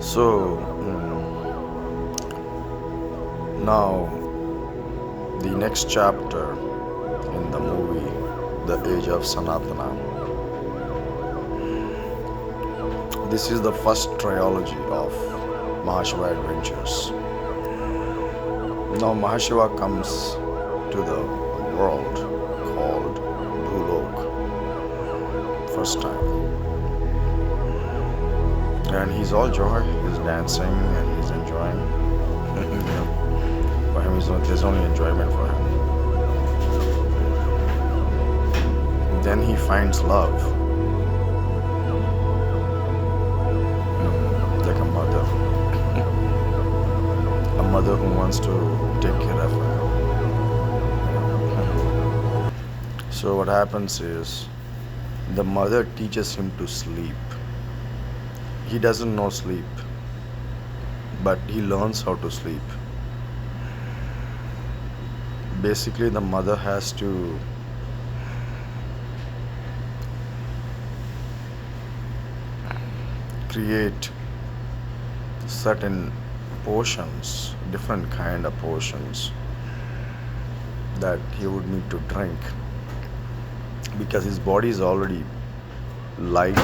So now the next chapter in the movie, The Age of Sanatana. This is the first triology of Maha Shiva adventures. Now Maha Shiva comes to the world called Bhulok first time, and he's all joy. He's dancing and he's enjoying. For him, there's only enjoyment for him. Then he finds love, like a mother, a mother who wants to take care of him. So what happens is the mother teaches him to sleep. He doesn't know sleep, but he learns how to sleep. Basically, the mother has to create certain potions, different kind of potions that he would need to drink, because his body is already light,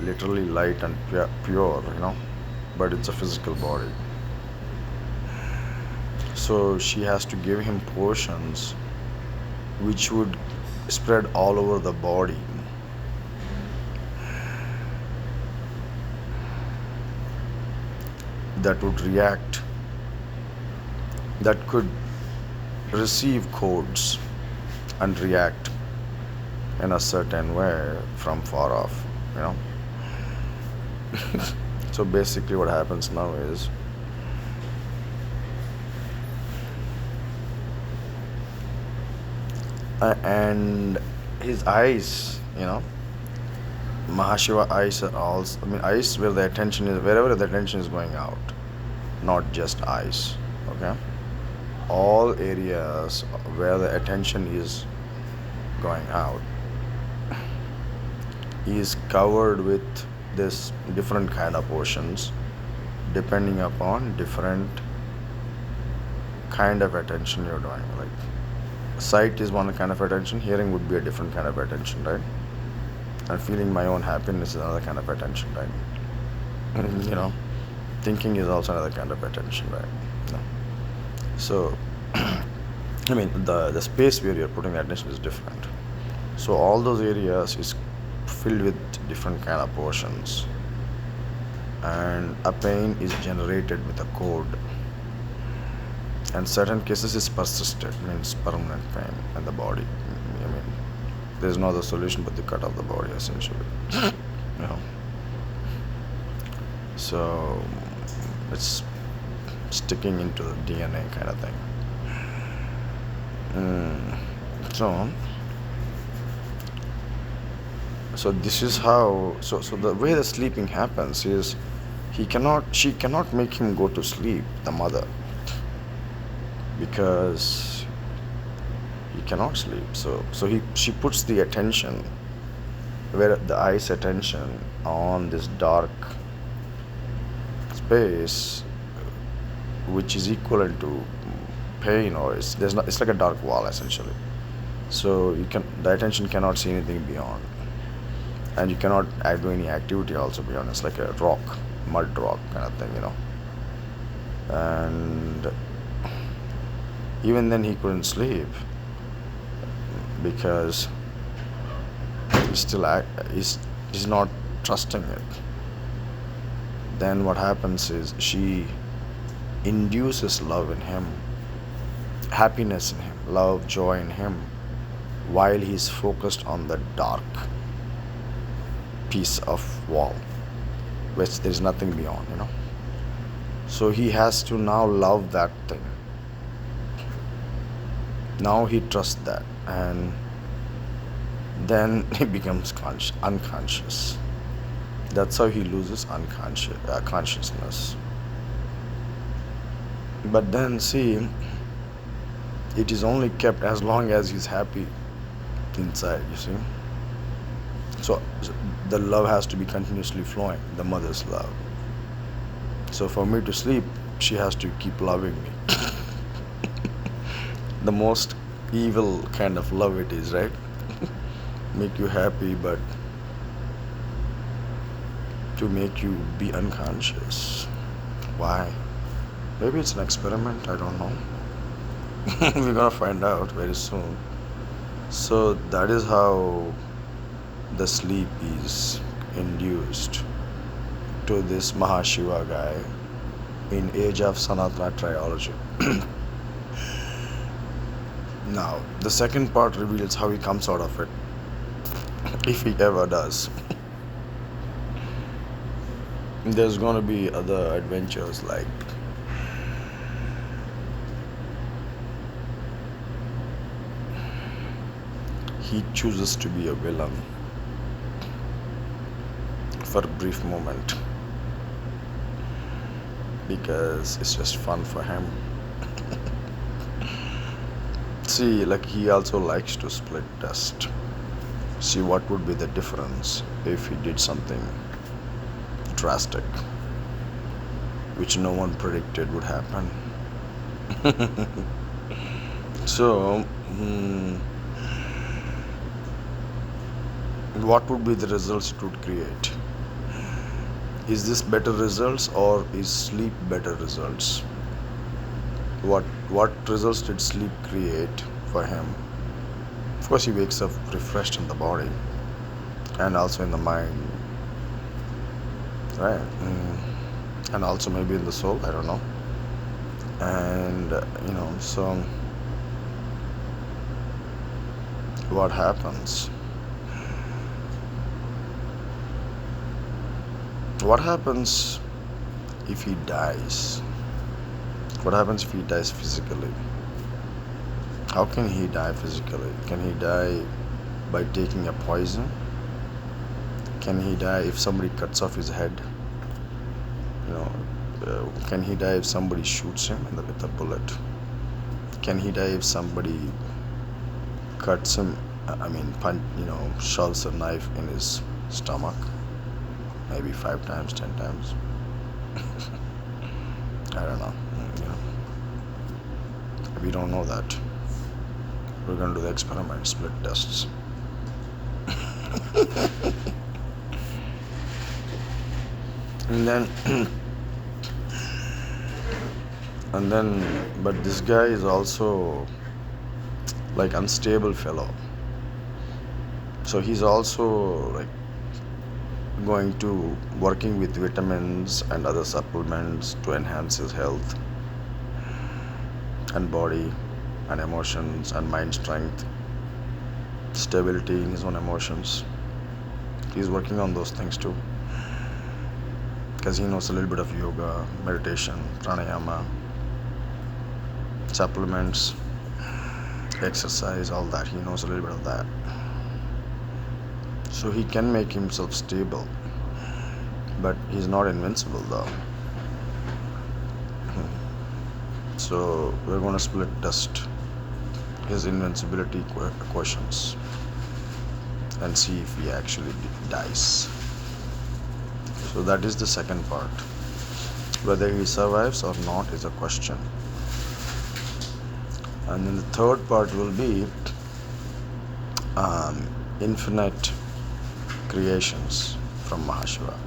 literally light and pure, but it's a physical body. So she has to give him potions which would spread all over the body, that would react, that could receive codes and react in a certain way from far off. So basically what happens now is and his eyes, Mahashiva eyes are also, eyes where the attention is, wherever the attention is going out, not just eyes, okay? All areas where the attention is going out is covered with this different kind of potions, depending upon different kind of attention you're doing. Like sight is one kind of attention, hearing would be a different kind of attention, right? And feeling my own happiness is another kind of attention, right? Thinking is also another kind of attention, right? So the space where you're putting the attention is different. So all those areas is filled with different kind of portions, and a pain is generated with a code, and certain cases is persistent, means permanent pain in the body. There's no other solution but to cut off the body, essentially. So it's sticking into the DNA kind of thing. So this is how. So the way the sleeping happens is she cannot make him go to sleep, the mother, because he cannot sleep. So she puts the attention, where the eye's attention, on this dark space, which is equivalent to pain, or it's like a dark wall, essentially. So the attention cannot see anything beyond, and you cannot do any activity also beyond. It's like a rock, mud rock kind of thing, and even then he couldn't sleep, because he's not trusting it. Then what happens is she induces love in him, happiness in him, love, joy in him, while he's focused on the dark piece of wall, which there's nothing beyond, So he has to now love that thing. Now he trusts that, and then he becomes unconscious. That's how he loses consciousness. But then see, it is only kept as long as he's happy inside, you see. So the love has to be continuously flowing, the mother's love. So for me to sleep, she has to keep loving me. The most evil kind of love it is, right? Make you happy, but to make you be unconscious. Why? Maybe it's an experiment, I don't know. We're gonna find out very soon. So that is how the sleep is induced to this Maha Shiva guy in Age of Sanatana Triology. Now, the second part reveals how he comes out of it, if he ever does. There's gonna be other adventures like he chooses to be a villain for a brief moment because it's just fun for him. See, like he also likes to split test. See what would be the difference if he did something drastic, which no one predicted would happen. So, what would be the results it would create? Is this better results or is sleep better results? What results did sleep create for him? Of course, he wakes up refreshed in the body and also in the mind, right? And also maybe in the soul, I don't know. And so what happens? What happens if he dies? What happens if he dies physically? How can he die physically? Can he die by taking a poison? Can he die if somebody cuts off his head? Can he die if somebody shoots him with a bullet? Can he die if somebody cuts him? Shoves a knife in his stomach, maybe 5 times, 10 times. I don't know. We don't know that. We're going to do the experiment, split tests. And then, but this guy is also like unstable fellow. So he's also like going to working with vitamins and other supplements to enhance his health and body and emotions and mind strength, stability in his own emotions. He's working on those things too because he knows a little bit of yoga, meditation, pranayama, supplements, exercise, all that. He knows a little bit of that. So he can make himself stable, but he's not invincible though. So we're going to split test his invincibility questions and see if he actually dies. So that is the second part. Whether he survives or not is a question. And then the third part will be infinite creations from Maha Shiva.